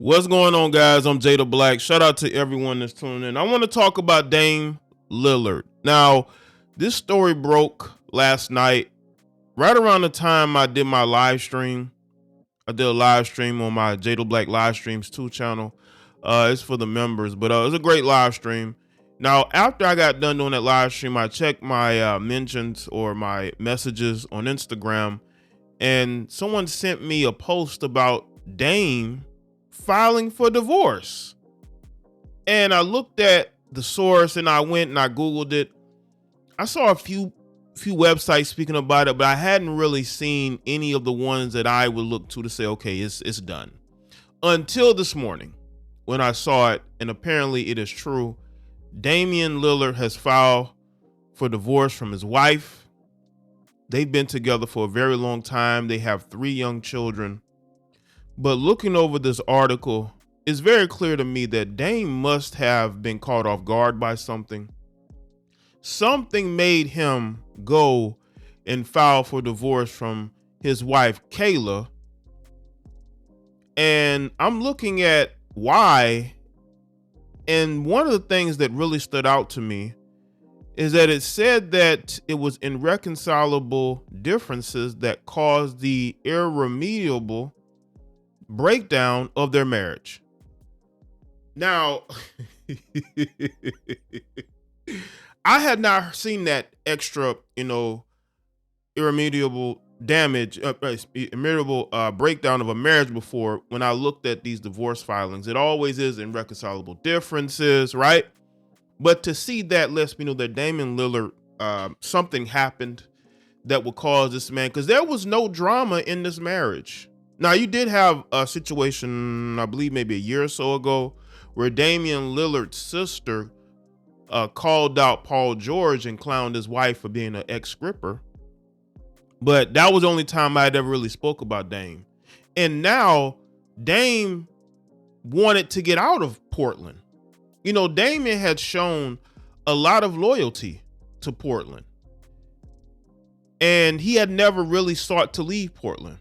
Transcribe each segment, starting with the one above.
What's going on, guys? I'm Jay the Black. Shout out to everyone that's tuning in. I want to talk about Dame Lillard. Now, this story broke last night, right around the time I did my live stream. I did a live stream on my Jay the Black Live Streams 2 channel. It's for the members, but it was a great live stream. Now, after I got done doing that live stream, I checked my mentions or my messages on Instagram, and someone sent me a post about Dame filing for divorce. And I looked at the source and I went and I Googled it. I saw a few websites speaking about it, but I hadn't really seen any of the ones that I would look to say, okay, it's done. Until this morning when I saw it, and apparently it is true. Damian Lillard has filed for divorce from his wife. They've been together for a very long time. They have 3 young children. But looking over this article, it's very clear to me that Dame must have been caught off guard by something. Something made him go and file for divorce from his wife, Kayla. And I'm looking at why. And one of the things that really stood out to me is that it said that it was irreconcilable differences that caused the irremediable breakdown of their marriage. Now, I had not seen that extra, irremediable damage, irremediable breakdown of a marriage before when I looked at these divorce filings. It always is irreconcilable differences, right? But to see that lets me know that Damian Lillard, something happened that would cause this man, because there was no drama in this marriage. Now, you did have a situation, I believe maybe a year or so ago, where Damian Lillard's sister called out Paul George and clowned his wife for being an ex-stripper. But that was the only time I had ever really spoke about Dame. And now Dame wanted to get out of Portland. Damian had shown a lot of loyalty to Portland. And he had never really sought to leave Portland.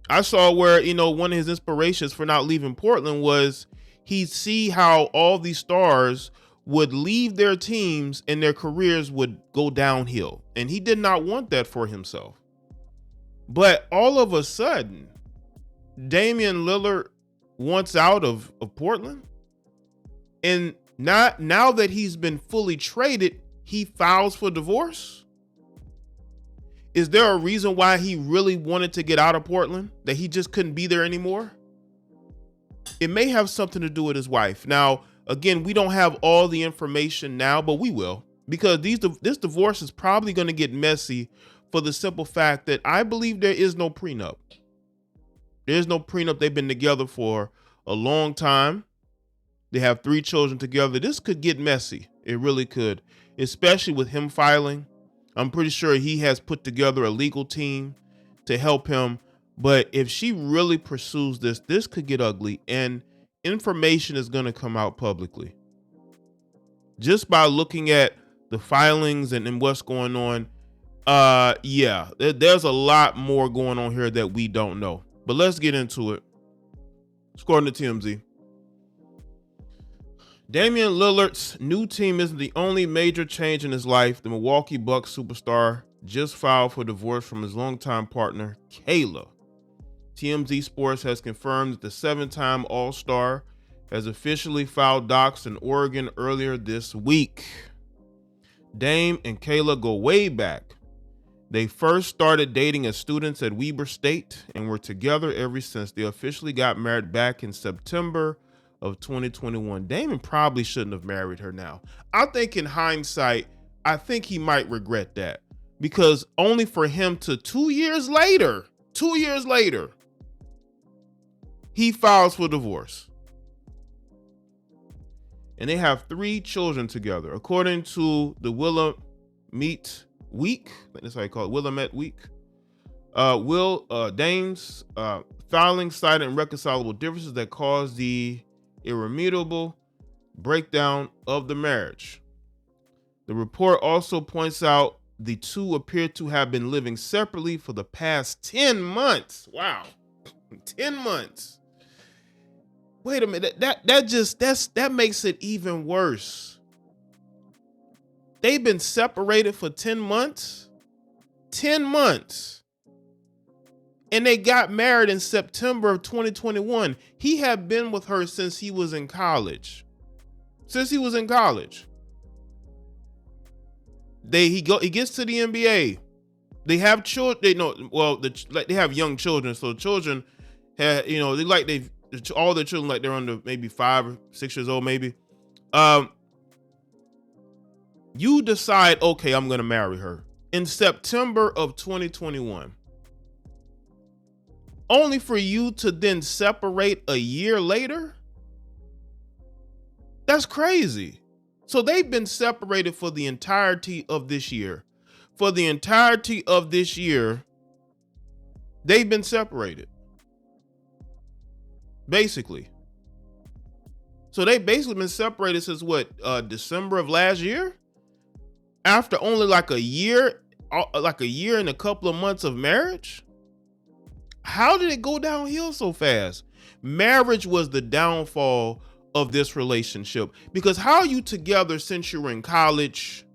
I saw where, one of his inspirations for not leaving Portland was he'd see how all these stars would leave their teams and their careers would go downhill. And he did not want that for himself. But all of a sudden, Damian Lillard wants out of Portland. And now that he's been fully traded, he files for divorce. Is there a reason why he really wanted to get out of Portland? That he just couldn't be there anymore? It may have something to do with his wife. Now, again, we don't have all the information now, but we will. Because this divorce is probably going to get messy for the simple fact that I believe there is no prenup. There's no prenup. They've been together for a long time. They have 3 children together. This could get messy. It really could, especially with him filing. I'm pretty sure he has put together a legal team to help him. But if she really pursues this could get ugly, and information is going to come out publicly. Just by looking at the filings and what's going on. There's a lot more going on here that we don't know. But let's get into it. According to TMZ. Damian Lillard's new team isn't the only major change in his life. The Milwaukee Bucks superstar just filed for divorce from his longtime partner, Kayla. TMZ Sports has confirmed that the 7-time All-Star has officially filed docs in Oregon earlier this week. Dame and Kayla go way back. They first started dating as students at Weber State and were together ever since. They officially got married back in September of 2021. Damon probably shouldn't have married her now. I think in hindsight, I think he might regret that, because only for him to 2 years later, he files for divorce. And they have 3 children together. According to the Willamette Week, that's how you call it, Willamette Week, Dame's filing cited irreconcilable differences that caused the irremediable breakdown of the marriage. The report also points out the 2 appear to have been living separately for the past 10 months. Wow. 10 months. Wait a minute. That makes it even worse. They've been separated for 10 months. 10 months. And they got married in September of 2021. He had been with her since he was in college. He gets to the NBA. They have children. They have young children. So children have, all their children, like they're under maybe 5 or 6 years old, maybe. You decide, okay, I'm going to marry her in September of 2021. Only for you to then separate a year later? That's crazy. So they've been separated for the entirety of this year. For the entirety of this year, they've been separated. Basically. So they've basically been separated since December of last year? After only like a year and a couple of months of marriage? How did it go downhill so fast? Marriage was the downfall of this relationship, because how are you together since you were in college,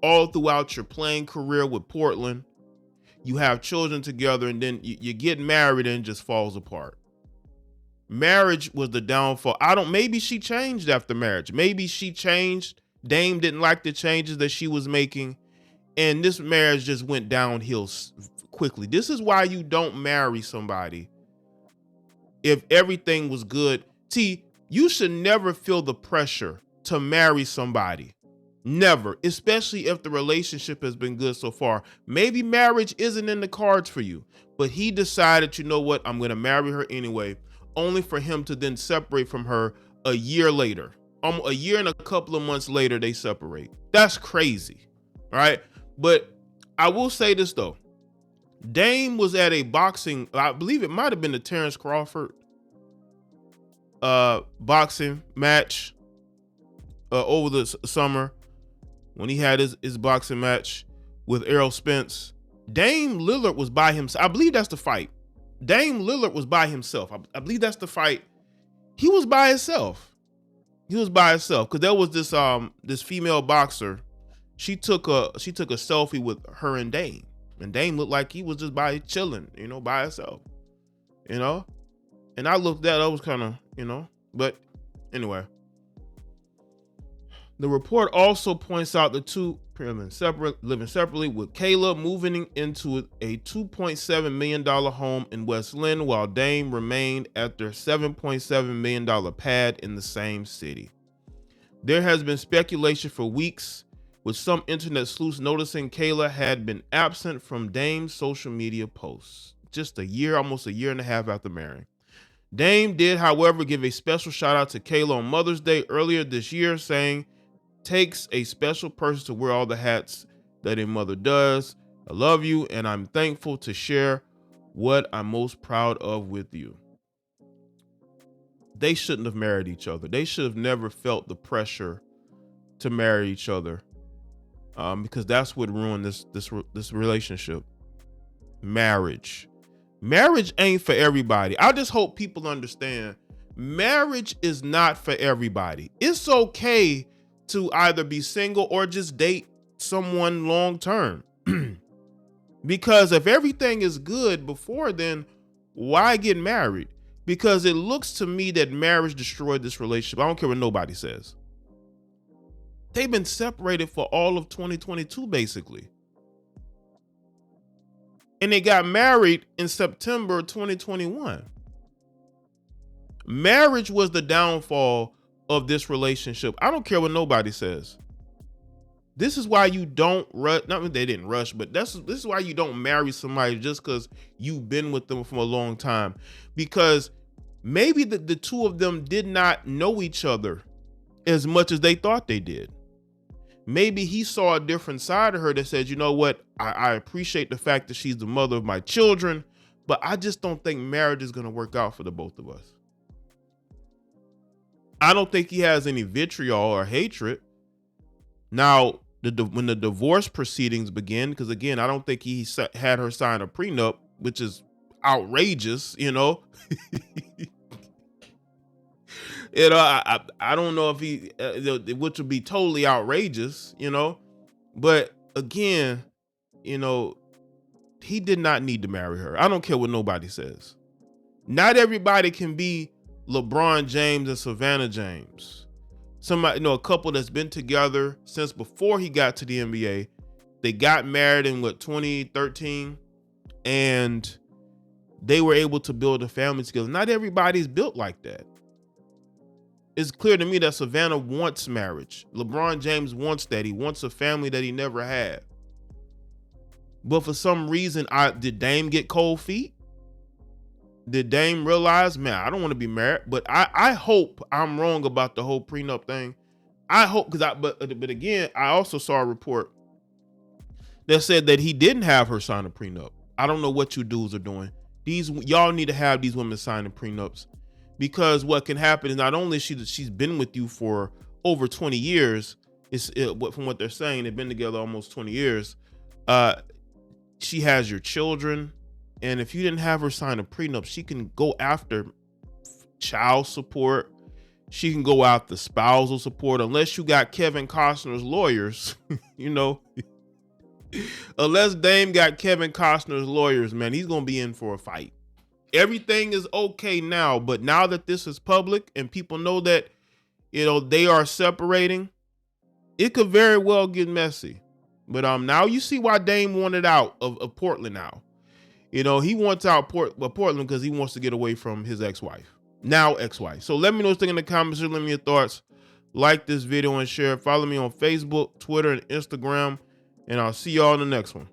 all throughout your playing career with Portland? You have children together, and then you get married and it just falls apart. Marriage was the downfall. Maybe she changed after marriage. Maybe she changed. Dame didn't like the changes that she was making, and this marriage just went downhill quickly. This is why you don't marry somebody if everything was good. See, you should never feel the pressure to marry somebody. Never, especially if the relationship has been good so far. Maybe marriage isn't in the cards for you, but he decided, you know what, I'm going to marry her anyway, only for him to then separate from her a year later. A year and a couple of months later, they separate. That's crazy, right? But I will say this, though. Dame was at a boxing, I believe it might have been the Terrence Crawford boxing match over the summer when he had his boxing match with Errol Spence. Dame Lillard was by himself. I believe that's the fight. Dame Lillard was by himself. I believe that's the fight. He was by himself. Because there was this female boxer. She took a selfie with her and Dame. And Dame looked like he was just chilling, by himself. And I looked at it, I was kind of, but anyway. The report also points out the two living separately, with Kayla moving into a $2.7 million home in West Lynn, while Dame remained at their $7.7 million pad in the same city. There has been speculation for weeks, with some internet sleuths noticing Kayla had been absent from Dame's social media posts just almost a year and a half after marrying. Dame did, however, give a special shout out to Kayla on Mother's Day earlier this year, saying, "Takes a special person to wear all the hats that a mother does. I love you, and I'm thankful to share what I'm most proud of with you." They shouldn't have married each other. They should have never felt the pressure to marry each other, because that's what ruined this relationship. Marriage ain't for everybody. I just hope people understand marriage is not for everybody. It's okay to either be single or just date someone long term. Because if everything is good before then, why get married? Because it looks to me that marriage destroyed this relationship. I don't care what nobody says. They've been separated for all of 2022, basically. And they got married in September 2021. Marriage was the downfall of this relationship. I don't care what nobody says. This is why you don't rush. Not that they didn't rush, but this is why you don't marry somebody just because you've been with them for a long time. Because maybe the two of them did not know each other as much as they thought they did. Maybe he saw a different side of her that said, you know what, I appreciate the fact that she's the mother of my children, but I just don't think marriage is going to work out for the both of us. I don't think he has any vitriol or hatred. Now, when the divorce proceedings begin, because again, I don't think he had her sign a prenup, which is outrageous, You know, I don't know if he, which would be totally outrageous, you know, but again, you know, he did not need to marry her. I don't care what nobody says. Not everybody can be LeBron James and Savannah James. Somebody, you know, a couple that's been together since before he got to the NBA. They got married in 2013, and they were able to build a family together. Not everybody's built like that. It's clear to me that Savannah wants marriage. LeBron James wants that. He wants a family that he never had. But for some reason, did Dame get cold feet? Did Dame realize, man, I don't want to be married? But I hope I'm wrong about the whole prenup thing. I hope, but again, I also saw a report that said that he didn't have her sign a prenup. I don't know what you dudes are doing. Y'all need to have these women signing prenups, because what can happen is not only she's been with you for over 20 years, from what they're saying, they've been together almost 20 years. She has your children, and if you didn't have her sign a prenup, she can go after child support. She can go after spousal support, unless you got Kevin Costner's lawyers, you know. Unless Dame got Kevin Costner's lawyers, man, he's gonna be in for a fight. Everything is okay now, but now that this is public and people know that, you know, they are separating, it could very well get messy. But now you see why Dame wanted out of Portland now. You know, he wants out Portland because he wants to get away from his ex-wife. Now ex-wife. So let me know what you think in the comments. Let me know your thoughts. Like this video and share. Follow me on Facebook, Twitter, and Instagram. And I'll see y'all in the next one.